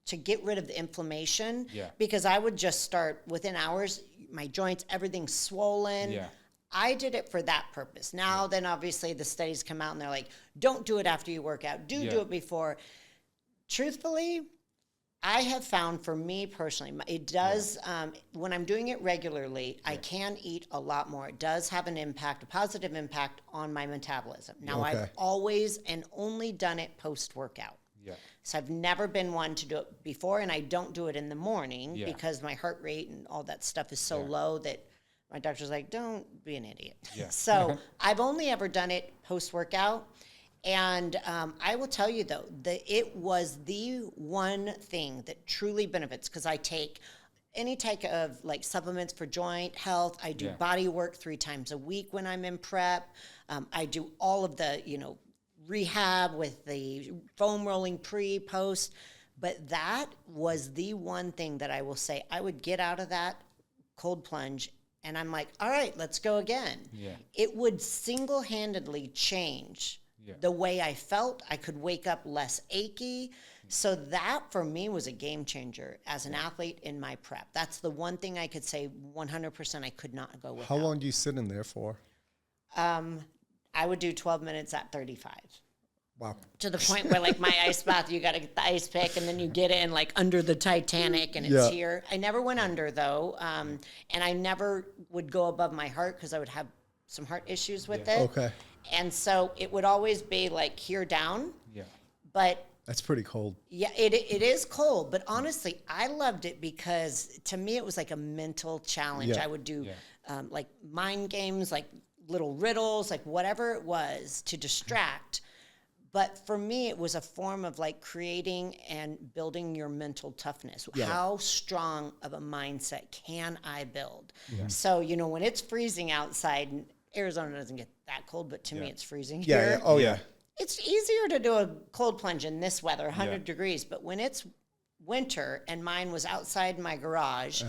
to get rid of the inflammation because I would just start within hours, my joints, everything's swollen. Yeah. I did it for that purpose. Now, then obviously the studies come out and they're like, don't do it after you work out. Do it before. Truthfully, I have found for me personally, it does, when I'm doing it regularly, I can eat a lot more. It does have an impact, a positive impact on my metabolism. Now, I've always and only done it post-workout. Yeah. So I've never been one to do it before, and I don't do it in the morning because my heart rate and all that stuff is so low that my doctor's like, don't be an idiot. Yeah. So I've only ever done it post-workout. And I will tell you, though, that it was the one thing that truly benefits because I take any type of like supplements for joint health. I do body work 3 times a week when I'm in prep. I do all of the, rehab with the foam rolling pre, post. But that was the one thing that I will say I would get out of that cold plunge and I'm like, all right, let's go again. Yeah. It would single-handedly change the way I felt. I could wake up less achy. So that for me was a game changer as an athlete in my prep. That's the one thing I could say 100% I could not go without. How long do you sit in there for? I would do 12 minutes at 35. Wow. To the point where like my ice bath, you got to get the ice pick and then you get in like under the Titanic and it's here. I never went under though. And I never would go above my heart because I would have some heart issues with it. Okay. And so it would always be like here down. Yeah. But that's pretty cold. Yeah, it is cold. But honestly, I loved it because to me it was like a mental challenge. I would do like mind games, like little riddles, like whatever it was to distract. But for me, it was a form of like creating and building your mental toughness. Yeah. How strong of a mindset can I build? Yeah. So, when it's freezing outside, and Arizona doesn't get that cold, but to me it's freezing here. Oh, yeah. It's easier to do a cold plunge in this weather, 100 degrees. But when it's winter and mine was outside my garage,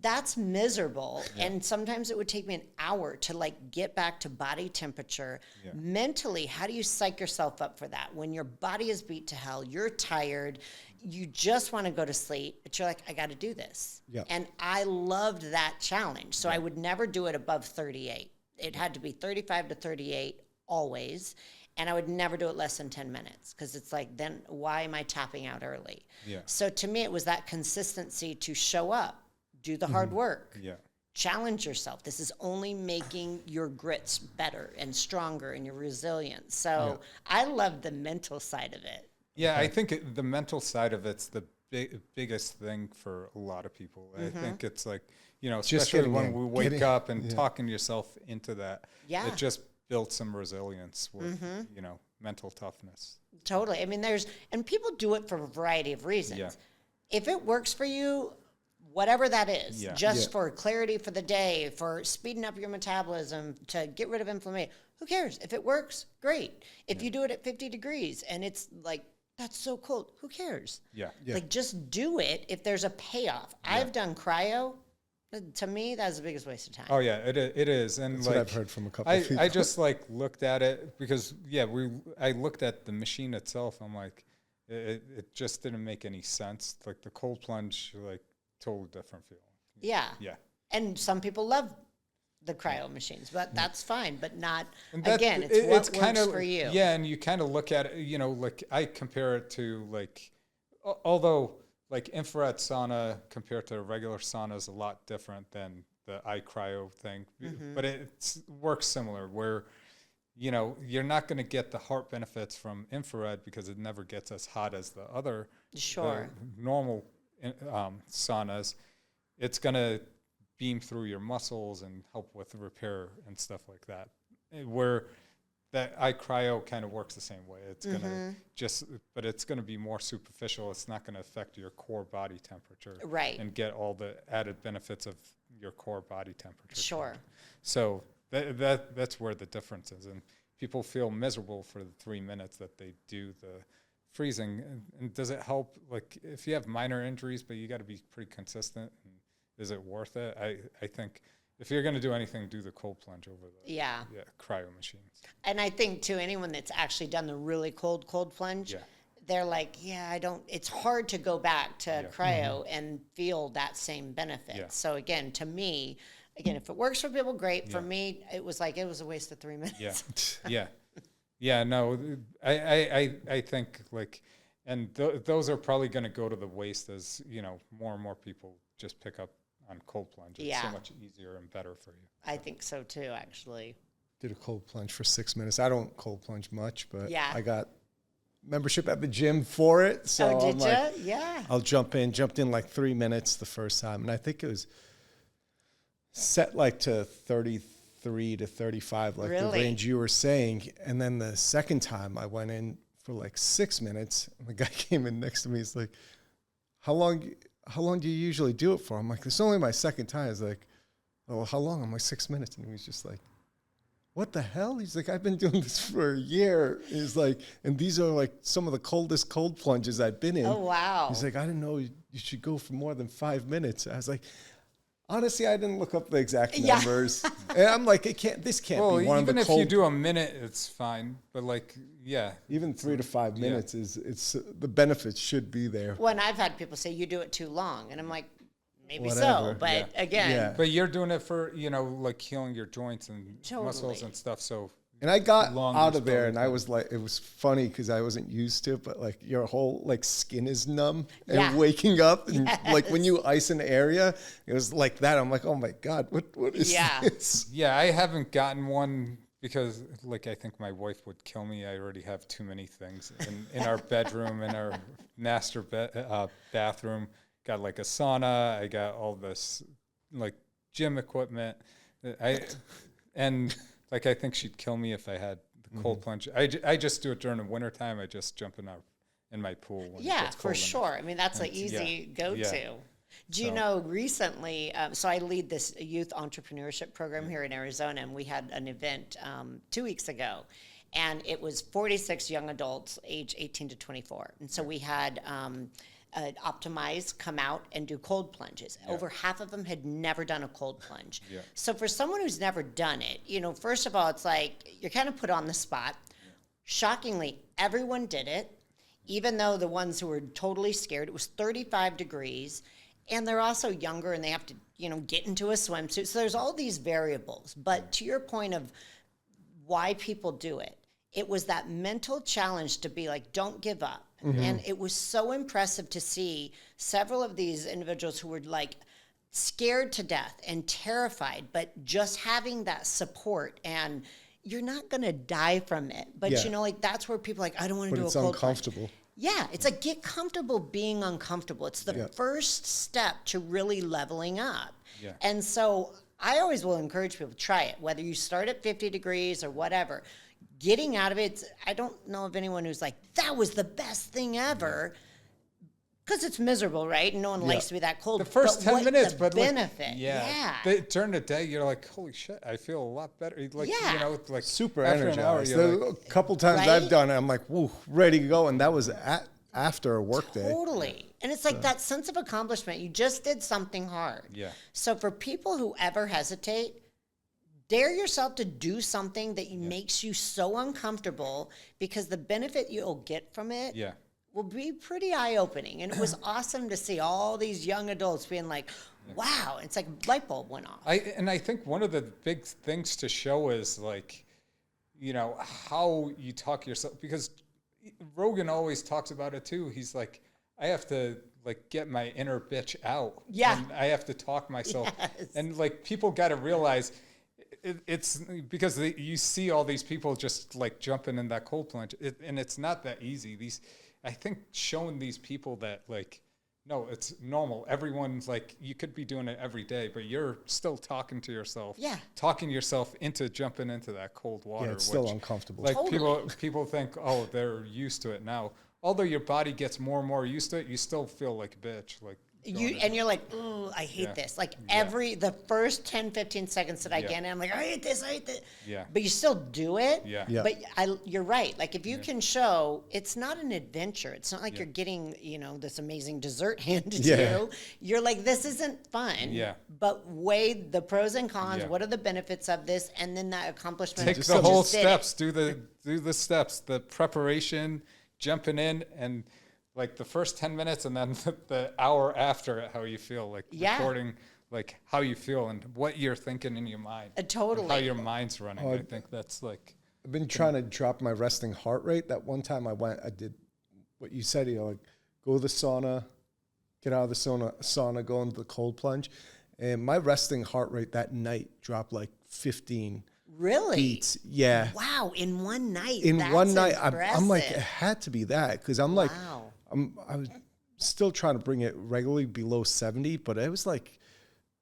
that's miserable. Yeah. And sometimes it would take me an hour to like get back to body temperature. Yeah. Mentally, how do you psych yourself up for that? When your body is beat to hell, you're tired, you just want to go to sleep, but you're like, I got to do this. Yeah. And I loved that challenge. So I would never do it above 38. It had to be 35 to 38 always. And I would never do it less than 10 minutes because it's like, then why am I tapping out early? Yeah. So to me, it was that consistency to show up. Do the hard work. Yeah. Challenge yourself. This is only making your grits better and stronger and your resilience. So I love the mental side of it. Yeah, I think the mental side of it's the biggest thing for a lot of people. I think it's like, especially when we wake up and talking yourself into that, it just built some resilience with, mental toughness. Totally. I mean, and people do it for a variety of reasons. Yeah. If it works for you, whatever that is, Yeah. just for clarity for the day, for speeding up your metabolism, to get rid of inflammation. Who cares? If it works, great. If you do it at 50 degrees and it's like, that's so cold, who cares? Yeah. Like, just do it if there's a payoff. I've done cryo. To me, that's the biggest waste of time. Oh yeah, it is, and That's like what I've heard from a couple of people. I just like looked at it because I looked at the machine itself. I'm like, it just didn't make any sense. Like the cold plunge, like totally different feeling. Yeah. Yeah. And some people love the cryo machines, but that's fine. But not, And that- again, it's what works kinda, for you. Yeah, and you kind of look at it, like I compare it to like, although like infrared sauna compared to a regular sauna is a lot different than the iCryo thing, but it works similar where, you're not going to get the heart benefits from infrared because it never gets as hot as the other Sure. the normal saunas. It's going to beam through your muscles and help with repair and stuff like that. Where that iCryo kind of works the same way. It's gonna but it's gonna be more superficial. It's not gonna affect your core body temperature, Right. And get all the added benefits of your core body temperature. Sure. So that's where the difference is, and people feel miserable for the 3 minutes that they do the freezing. And does it help? Like if you have minor injuries, but you got to be pretty consistent. And is it worth it? I think. If you're going to do anything, do the cold plunge over the cryo machines. And I think, too, anyone that's actually done the really cold plunge, Yeah. they're like, it's hard to go back to cryo and feel that same benefit. Yeah. So, again, to me, if it works for people, great. For me, it was a waste of 3 minutes. Yeah. No, I think like, and those are probably going to go to the waste as, more and more people just pick up on cold plunge. It's so much easier and better for you. I think so too, actually. Did a cold plunge for 6 minutes. I don't cold plunge much, but Yeah. I got membership at the gym for it. So Did I'm like, you? Yeah. I'll jumped in like 3 minutes the first time. And I think it was set like to 33 to 35, like the Really? range you were saying. And then the second time I went in for like 6 minutes. And the guy came in next to me. He's like, how long do you usually do it for? I'm like, it's only my second time. He's like, oh, how long? I'm like, 6 minutes. And he was just like, what the hell? He's like, I've been doing this for a year. He's like, and these are like some of the coldest cold plunges I've been in. Oh, wow. He's like, I didn't know you should go for more than 5 minutes. I was like, honestly, I didn't look up the exact numbers. And I'm like, this can't be one of the even if cold. you do a minute, it's fine. But like, even 3 to 5 minutes it's the benefits should be there. When I've had people say, you do it too long. And I'm like, maybe Whatever. so. But again, Yeah. But you're doing it for, like healing your joints and muscles Totally. and stuff. So And I got Longer out of there, story. and I was like, it was funny because I wasn't used to it, but like your whole like skin is numb, and Yeah. waking up, and like when you ice an area, it was like that. I'm like, oh my god, what is this? yeah, I haven't gotten one because like I think my wife would kill me. I already have too many things in our bedroom, in our master bathroom. Got like a sauna. I got all this like gym equipment. Like I think she'd kill me if I had the cold plunge. I just do it during the wintertime. I just jump in my pool. When it yeah, gets for cold sure. I mean, that's an easy go-to. Yeah. Do you know recently, so I lead this youth entrepreneurship program here in Arizona, and we had an event 2 weeks ago, and it was 46 young adults, age 18 to 24. And so we had Optimize come out and do cold plunges. Over half of them had never done a cold plunge. Yeah. So for someone who's never done it, first of all, it's like you're kind of put on the spot. Shockingly, everyone did it, even though the ones who were totally scared, it was 35 degrees, and they're also younger and they have to, get into a swimsuit. So there's all these variables. But to your point of why people do it, it was that mental challenge to be like, don't give up. Mm-hmm. And it was so impressive to see several of these individuals who were like scared to death and terrified, but just having that support, and you're not going to die from it. But that's where people are like, I don't want to do a cold uncomfortable. plunge. Yeah, it's like get comfortable being uncomfortable. It's the first step to really leveling up. Yeah. And so I always will encourage people to try it, whether you start at 50 degrees or whatever. Getting out of it, I don't know of anyone who's like, that was the best thing ever. Because it's miserable, right? And no one likes to be that cold. The first 10 minutes, the but benefit. like, yeah. During the day, you're like, holy shit, I feel a lot better. Like, you know, like super after an hour, energized. you're A like, couple times Right? I've done it, I'm like, woo, ready to go. And that was after a work day. Totally. And it's like that sense of accomplishment. You just did something hard. Yeah. So for people who ever hesitate, dare yourself to do something that makes you so uncomfortable, because the benefit you'll get from it will be pretty eye-opening. And it was awesome to see all these young adults being like, wow, it's like a light bulb went off. I think one of the big things to show is like, you know, how you talk yourself, because Rogan always talks about it too. He's like, I have to like get my inner bitch out. Yeah. And I have to talk myself. And like people got to realize it's because you see all these people just like jumping in that cold plunge, and it's not that easy. I think showing these people that like, no, it's normal. Everyone's like, you could be doing it every day, but you're still talking to yourself. Yeah. Talking yourself into jumping into that cold water. Yeah, it's still uncomfortable. Like Totally. people think, oh, they're used to it now. Although your body gets more and more used to it, you still feel like a bitch. Like You're like, ooh, I hate this. Like the first 10, 15 seconds that I get in, I'm like, I hate this. Yeah. But you still do it. Yeah. Yeah. But you're right. Like if you can show, it's not an adventure. It's not like you're getting, you know, this amazing dessert handed to you. You're like, this isn't fun. Yeah. But weigh the pros and cons. Yeah. What are the benefits of this? And then that accomplishment. take of the you whole just did it. steps, do the steps, the preparation, jumping in, and like the first 10 minutes and then the hour after it, how you feel, like recording like how you feel and what you're thinking in your mind. Totally. And how your mind's running. I think that's like, I've been trying to drop my resting heart rate. That one time I did what you said, you know, like go to the sauna, get out of the sauna, go into the cold plunge. And my resting heart rate that night dropped like 15 Really? beats. Yeah. Wow. In one night. In That's one night, I'm like, it impressive. had to be that. Because I'm like, Wow. I was still trying to bring it regularly below 70, but it was like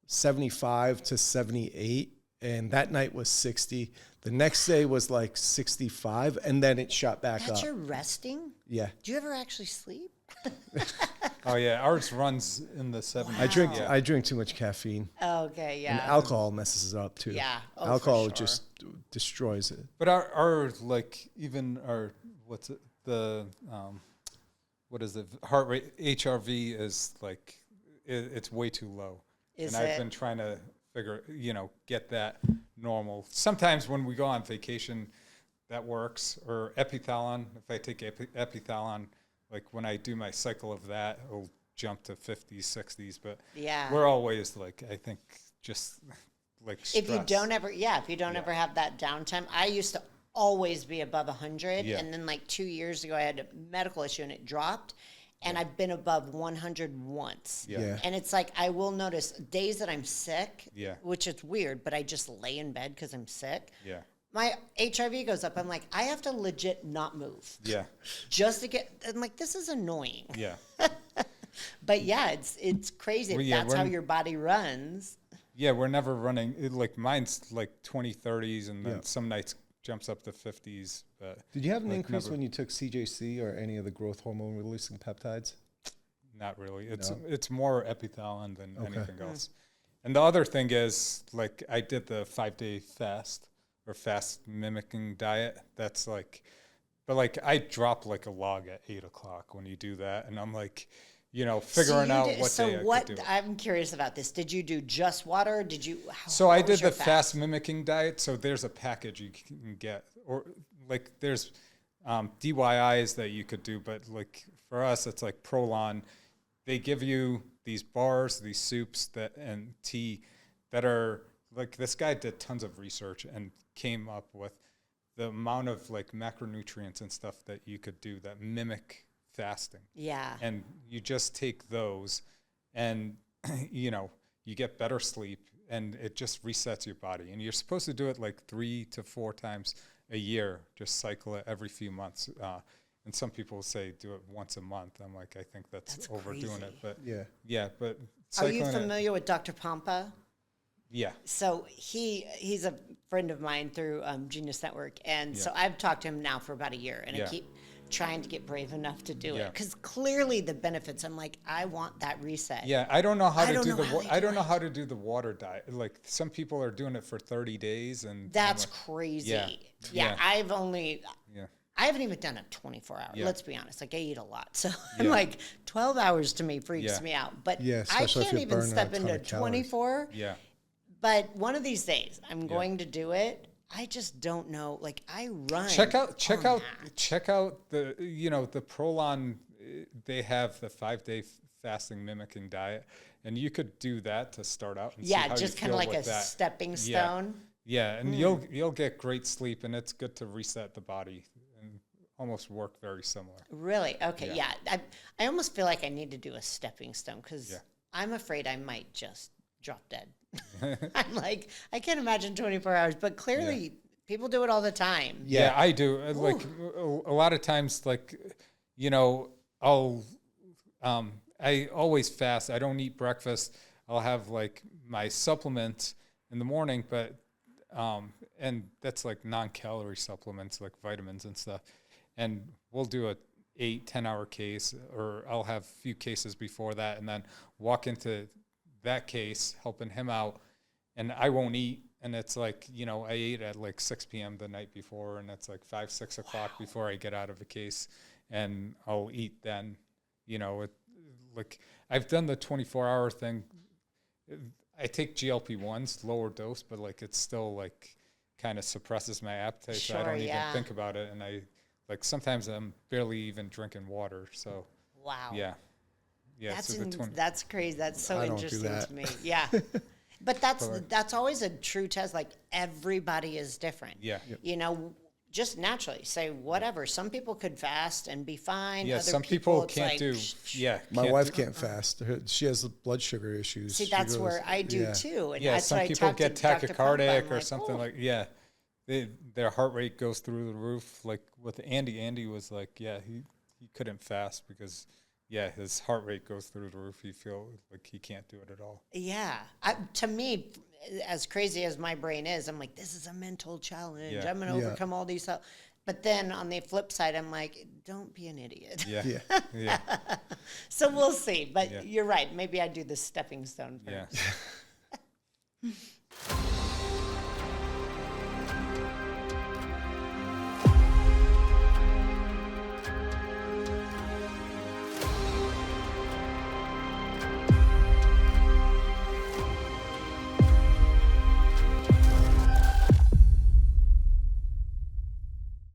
75 to 78. And that night was 60. The next day was like 65. And then it shot back That's up. your resting? Yeah. Do you ever actually sleep? oh yeah, ours runs in the 70s. I drink too much caffeine. Okay, yeah. And alcohol messes it up too. Yeah. Oh, for alcohol sure. just destroys it. But our like even our what's it the what is it, heart rate, HRV is like it's way too low. Is and it? I've been trying to get that normal. Sometimes when we go on vacation, that works. Or epithalon, if I take epithalon, like when I do my cycle of that, it'll jump to 50s, 60s. But we're always like, I think just like If you stressed. don't ever, ever have that downtime, I used to always be above 100. Yeah. And then like 2 years ago, I had a medical issue and it dropped. And I've been above 100 once. Yeah. And it's like, I will notice days that I'm sick, Yeah. which is weird, but I just lay in bed because I'm sick. Yeah. My HRV goes up. I'm like, I have to legit not move. Yeah. Just to get, I'm like, this is annoying. Yeah. But yeah, it's crazy. Well, If yeah, that's how your body runs. Yeah, we're never running. Like mine's like 20, 30s, and then some nights jumps up to 50s. But Did you have an like increase never- when you took CJC or any of the growth hormone releasing peptides? Not really. It's more epithalon than Okay. anything else. And the other thing is, like, I did the 5-day fast or fast mimicking diet. That's like, but like I drop like a log at 8 o'clock when you do that, and I'm like, figuring out what day I could do it. I'm curious about this. Did you do just water? Or did you? So I what was did your the fast mimicking diet. So there's a package you can get, or like there's DYIs that you could do, but like for us, it's like Prolon. They give you these bars, these soups and tea that are like, this guy did tons of research and came up with the amount of like macronutrients and stuff that you could do that mimic fasting. Yeah. And you just take those and, you get better sleep and it just resets your body. And you're supposed to do it like 3 to 4 times a year, just cycle it every few months. And some people say do it once a month. I'm like, I think that's overdoing crazy. it. But Yeah. but Are you cycling it- familiar with Dr. Pompa? Yeah. So he's a friend of mine through Genius Network, and so I've talked to him now for about a year, and I keep trying to get brave enough to do Yeah. it. Because clearly the benefits, I'm like, I want that reset. Yeah, I don't know how I to don't do know how they I do don't know it. how to do the water diet. Like some people are doing it for 30 days and I'm That's like, crazy. Yeah. Yeah, Yeah. Yeah. I haven't even done it 24 hours. Yeah. Let's be honest. Like I eat a lot. So I'm Yeah. like 12 hours to me freaks Yeah. me out. But Yeah, I especially if can't you're even burning step a ton into of calories. 24. Yeah. But one of these days I'm going to do it. I just don't know. Like I run. Check out the the Prolon. They have the 5-day fasting mimicking diet, and you could do that to start out. And see Yeah, how just you kind of feel like a with that. stepping stone. Yeah, and you'll get great sleep, and it's good to reset the body and almost work very similar. Really? Okay. Yeah. Yeah. I almost feel like I need to do a stepping stone because Yeah. I'm afraid I might just drop dead. I'm like, I can't imagine 24 hours, but clearly people do it all the time. Yeah, I do. Like a lot of times, like I'll I always fast. I don't eat breakfast. I'll have like my supplements in the morning, but and that's like non-calorie supplements like vitamins and stuff. And we'll do a 8-10 hour case, or I'll have a few cases before that, and then walk into that case helping him out, and I won't eat. And it's like, I ate at like 6 p.m. the night before, and it's like 5-6 o'clock before I get out of the case, and I'll eat then. Like I've done the 24-hour thing. I take GLP-1s, lower dose, but like it's still like kind of suppresses my appetite, so I don't even think about it. And I like sometimes I'm barely even drinking water. So Wow. yeah. That's crazy. That's so I don't do interesting that. to me. Yeah. But that's always a true test. Like everybody is different. Yeah. Just naturally say whatever. Some people could fast and be fine. Yeah, Other some people it's can't like, do. Yeah, My wife can't fast. She has blood sugar issues. See, She that's goes- where I do yeah. too. And Yeah, that's some what I people talked to get Dr. Pompa. tachycardic I'm or like, something "Oh." like their heart rate goes through the roof. Like with Andy, Andy was like, he couldn't fast because his heart rate goes through the roof. He feel like he can't do it at all. Yeah. To me, as crazy as my brain is, I'm like, this is a mental challenge. Yeah. I'm going to overcome all these. But then on the flip side, I'm like, don't be an idiot. Yeah, Yeah. yeah, So we'll see. But you're right. Maybe I do the stepping stone first. yeah.